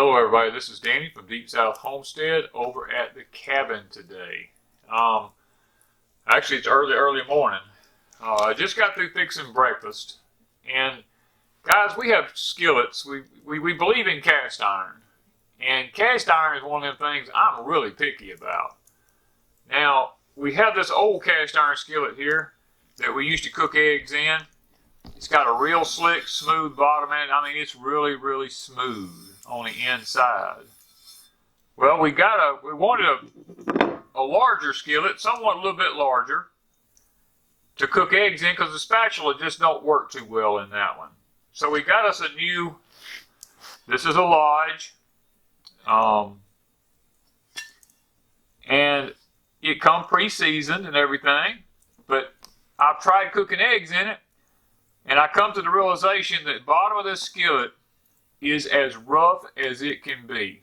Hello everybody, this is Danny from Deep South Homestead over at the cabin today. Actually it's early morning. I just got through fixing breakfast. And guys, we have skillets. We believe in cast iron. And cast iron is one of them things I'm really picky about. Now, we have this old cast iron skillet here that we used to cook eggs in. It's got a real slick, smooth bottom in it. I mean, it's really smooth on the inside. Well, we wanted a larger skillet, somewhat a little bit larger, to cook eggs in because the spatula just don't work too well in that one. So we got us a new, this is a Lodge, and it come pre-seasoned and everything, but I've tried cooking eggs in it, and I come to the realization that the bottom of this skillet is as rough as it can be.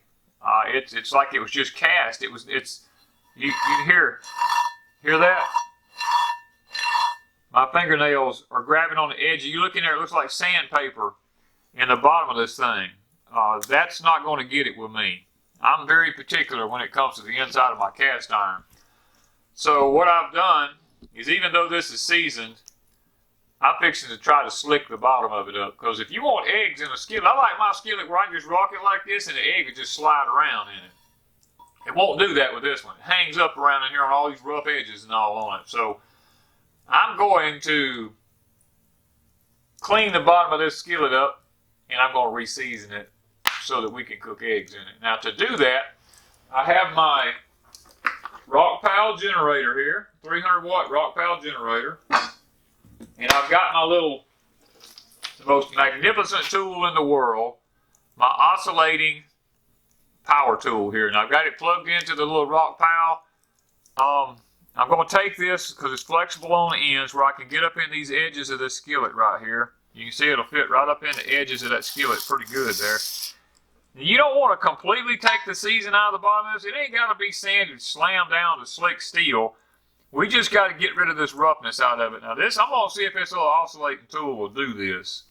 It's like it was just cast. You can hear that? My fingernails are grabbing on the edge. You look in there, it looks like sandpaper in the bottom of this thing. That's not going to get it with me. I'm very particular when it comes to the inside of my cast iron. So what I've done is, even though this is seasoned, I'm fixing to try to slick the bottom of it up. Because if you want eggs in a skillet, I like my skillet where I can just rock it like this and the egg will just slide around in it. It won't do that with this one. It hangs up around in here on all these rough edges and all on it. So I'm going to clean the bottom of this skillet up, and I'm going to re-season it so that we can cook eggs in it. Now, to do that, I have my rock pile generator here, 300-watt rock pile generator. And I've got the most magnificent tool in the world, my oscillating power tool here. And I've got it plugged into the little rock pile. I'm going to take this, because it's flexible on the ends, where I can get up in these edges of this skillet right here. You can see it'll fit right up in the edges of that skillet pretty good there. You don't want to completely take the season out of the bottom of this. It ain't got to be sanded, slammed down to slick steel. We just got to get rid of this roughness out of it. Now this, I'm going to see if this little oscillating tool will do this.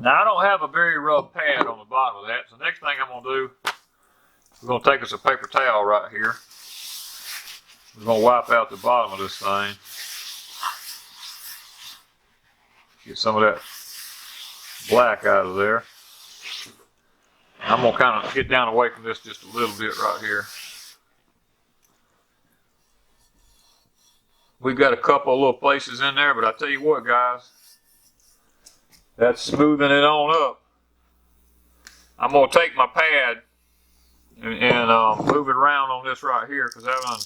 Now, I don't have a very rough pad on the bottom of that, so the next thing I'm going to do, we're going to take us a paper towel right here. We're going to wipe out the bottom of this thing. Get some of that black out of there. I'm going to kind of get down away from this just a little bit right here. We've got a couple of little places in there, but I tell you what, guys, that's smoothing it on up. I'm going to take my pad and move it around on this right here, because I done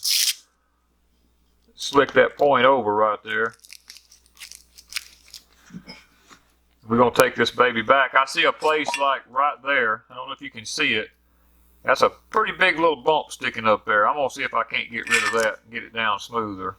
slick that point over right there. We're going to take this baby back. I see a place like right there. I don't know if you can see it. That's a pretty big little bump sticking up there. I'm going to see if I can't get rid of that and get it down smoother.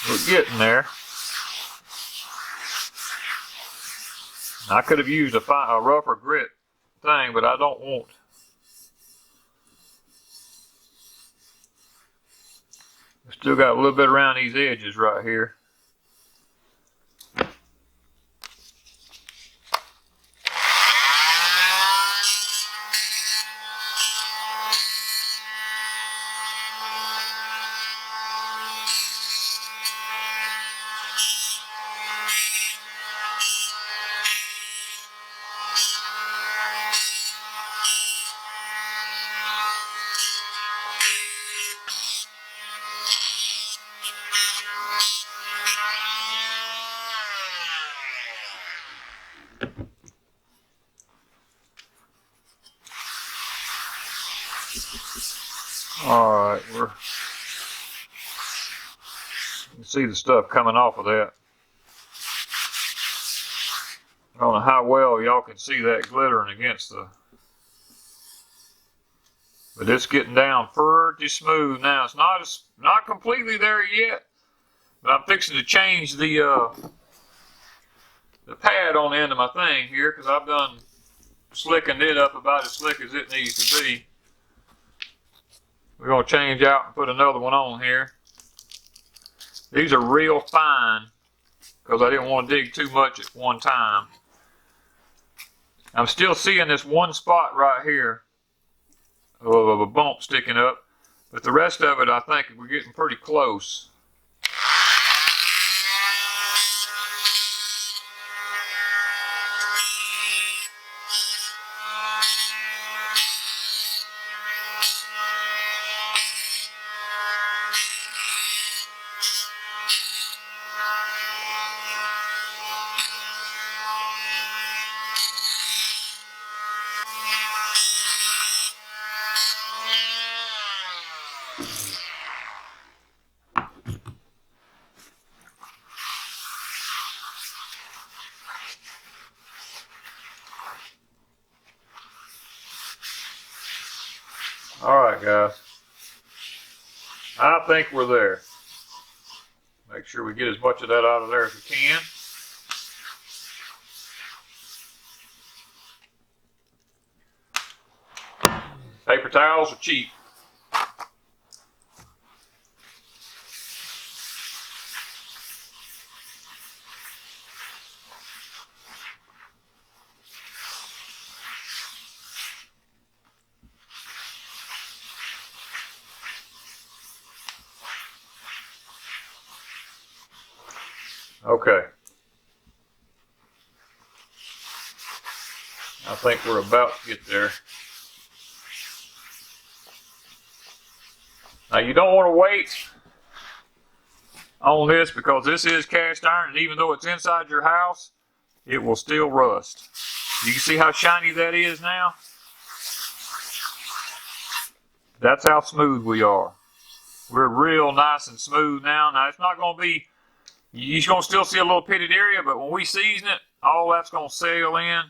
We're getting there. I could have used a rougher grit thing, but I don't want. Still got a little bit around these edges right here. Alright, you can see the stuff coming off of that. I don't know how well y'all can see that glittering against the, but it's getting down pretty smooth now. It's not completely there yet, but I'm fixing to change the pad on the end of my thing here because I've done slicking it up about as slick as it needs to be. We're going to change out and put another one on here. These are real fine because I didn't want to dig too much at one time. I'm still seeing this one spot right here of a bump sticking up, but the rest of it I think we're getting pretty close. Alright guys, I think we're there. Make sure we get as much of that out of there as we can. Paper towels are cheap. Okay. I think we're about to get there. Now you don't want to wait on this because this is cast iron, and even though it's inside your house, it will still rust. You can see how shiny that is now? That's how smooth we are. We're real nice and smooth now. Now it's not going to be, you're going to still see a little pitted area, but when we season it, all that's going to sail in.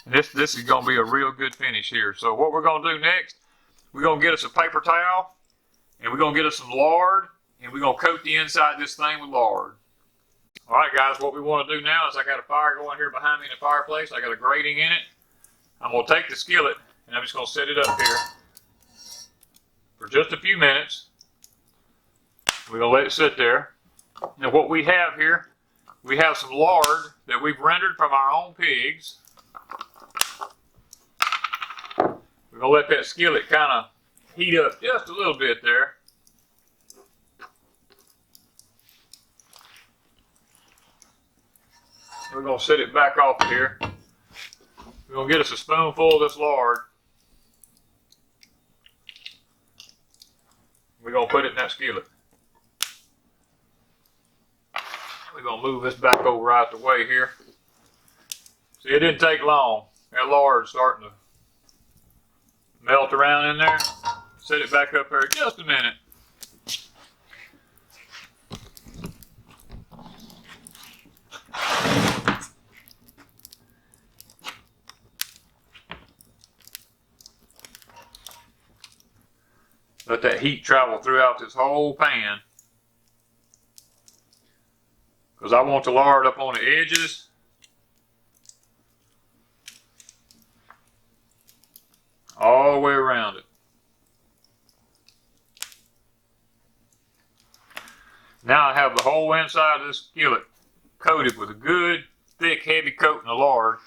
And this is going to be a real good finish here. So what we're going to do next, we're going to get us a paper towel, and we're going to get us some lard, and we're going to coat the inside of this thing with lard. All right, guys, what we want to do now is I got a fire going here behind me in the fireplace. I got a grating in it. I'm going to take the skillet, and I'm just going to set it up here for just a few minutes. We're going to let it sit there. Now what we have here, we have some lard that we've rendered from our own pigs. We're going to let that skillet kind of heat up just a little bit there. We're going to set it back off of here. We're going to get us a spoonful of this lard. We're going to put it in that skillet. We're going to move this back over out the way here. See, it didn't take long. That lard's starting to melt around in there. Set it back up there just a minute. Let that heat travel throughout this whole pan. Because I want the lard up on the edges. All the way around it. Now I have the whole inside of this skillet coated with a good, thick, heavy coating of lard.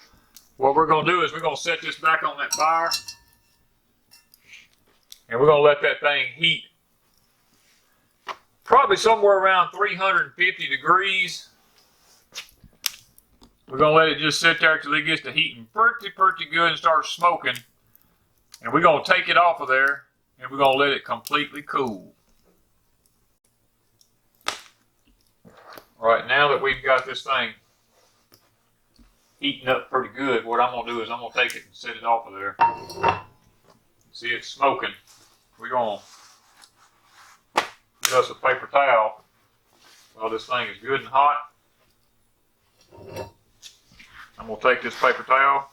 What we're going to do is we're going to set this back on that fire. And we're going to let that thing heat probably somewhere around 350 degrees. We're going to let it just sit there till it gets to heating pretty good and starts smoking. And we're going to take it off of there and we're going to let it completely cool. All right, now that we've got this thing heating up pretty good, what I'm going to do is I'm going to take it and set it off of there. See, it's smoking. we're going to get us a paper towel while this thing is good and hot. I'm going to take this paper towel.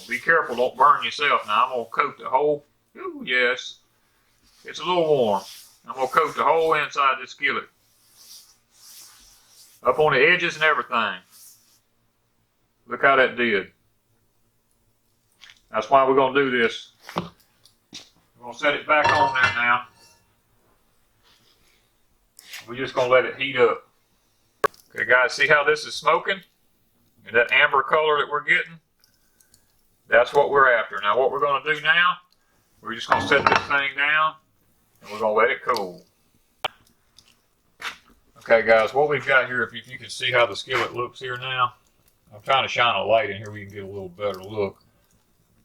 Be careful, don't burn yourself. Now I'm going to coat the whole, ooh, yes, it's a little warm. I'm going to coat the whole inside this skillet. Up on the edges and everything. Look how that did. That's why we're going to do this. We're going to set it back on there now. We're just going to let it heat up. Okay guys, see how this is smoking? And that amber color that we're getting? That's what we're after. Now what we're going to do now, we're just going to set this thing down and we're going to let it cool. Okay guys, what we've got here, if you can see how the skillet looks here now, I'm trying to shine a light in here we can get a little better look.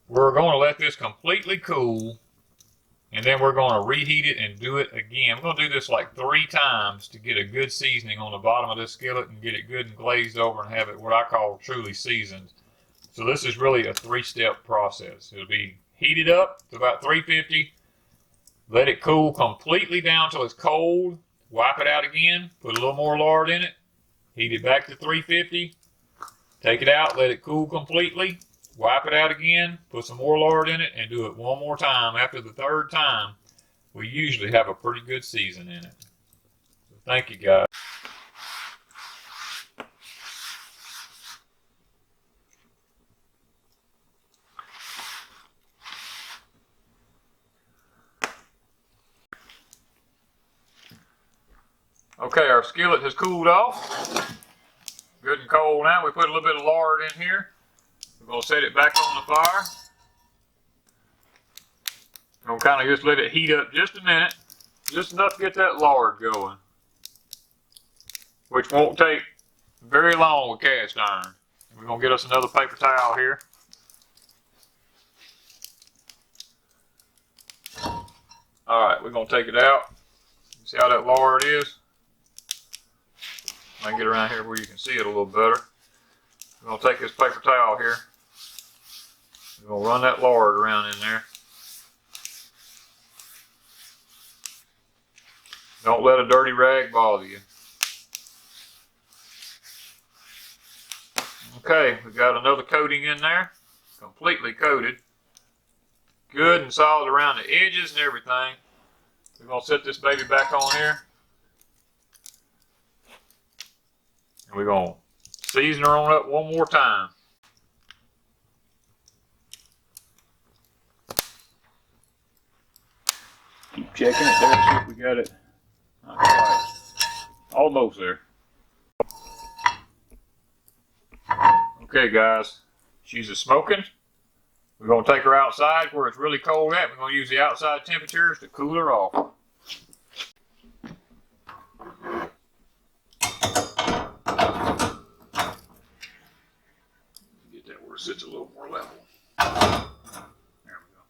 We're going to let this completely cool and then we're going to reheat it and do it again. We're going to do this like 3 times to get a good seasoning on the bottom of this skillet and get it good and glazed over and have it what I call truly seasoned. So this is really a 3-step process. It'll be heated up to about 350, let it cool completely down till it's cold, wipe it out again, put a little more lard in it, heat it back to 350, take it out, let it cool completely, wipe it out again, put some more lard in it, and do it one more time. After the 3rd time, we usually have a pretty good season in it. So thank you guys. Okay, our skillet has cooled off. Good and cold now. We put a little bit of lard in here. We're going to set it back on the fire. We'll kind of just let it heat up just a minute. Just enough to get that lard going. Which won't take very long with cast iron. We're going to get us another paper towel here. Alright, we're going to take it out. See how that lard is? I can get around here where you can see it a little better. We're going to take this paper towel here. We're going to run that lard around in there. Don't let a dirty rag bother you. Okay, we've got another coating in there. Completely coated. Good and solid around the edges and everything. We're going to set this baby back on here. And we're going to season her on up one more time. Keep checking it there, see if we got it. Not quite. Almost there. Okay guys, she's a smoking. We're going to take her outside where it's really cold at. We're going to use the outside temperatures to cool her off. Get that where it sits a little more level. There we go.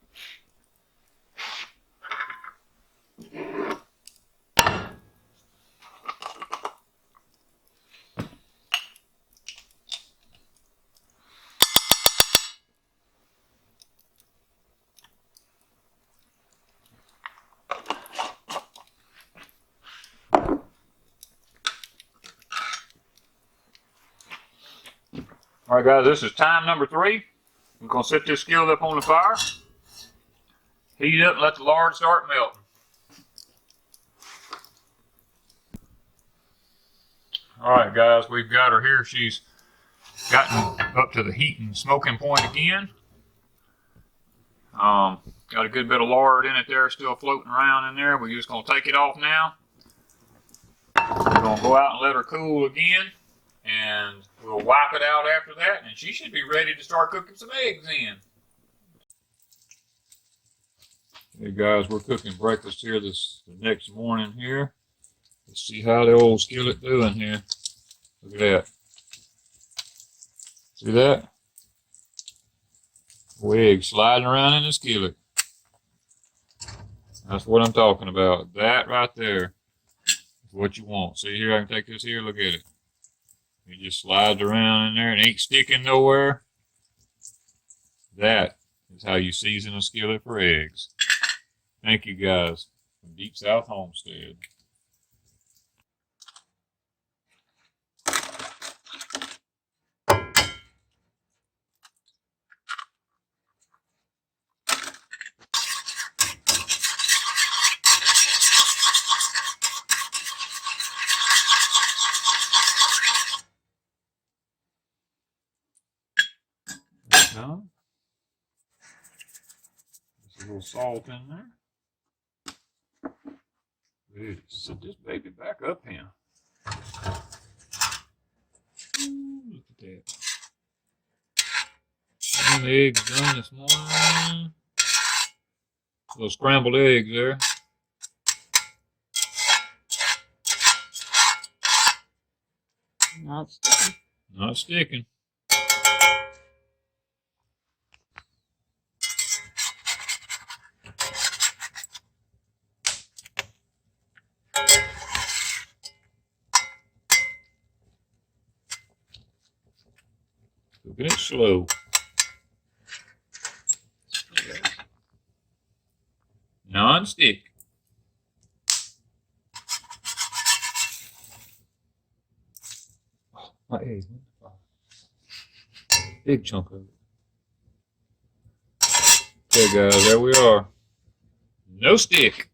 All right, guys, this is time number 3. I'm going to set this skillet up on the fire, heat it up, and let the lard start melting. All right, guys, we've got her here. She's gotten up to the heat and smoking point again. Got a good bit of lard in it there, still floating around in there. We're just going to take it off now. We're going to go out and let her cool again. And we'll wipe it out after that, and she should be ready to start cooking some eggs in. Hey guys, we're cooking breakfast here the next morning here. Let's see how the old skillet doing here. Look at that. See that? Egg sliding around in the skillet. That's what I'm talking about. That right there is what you want. See here, I can take this here, look at it. It just slides around in there and ain't sticking nowhere. That is how you season a skillet for eggs. Thank you guys from Deep South Homestead. No. There's a little salt in there. Ready to set this baby back up here. Ooh, look at that. One egg done this morning. Little scrambled eggs there. Not sticking. Not sticking. Cooking it slow. Non-stick. Oh, my egg. Big chunk of it. Okay, guys, there we are. No stick.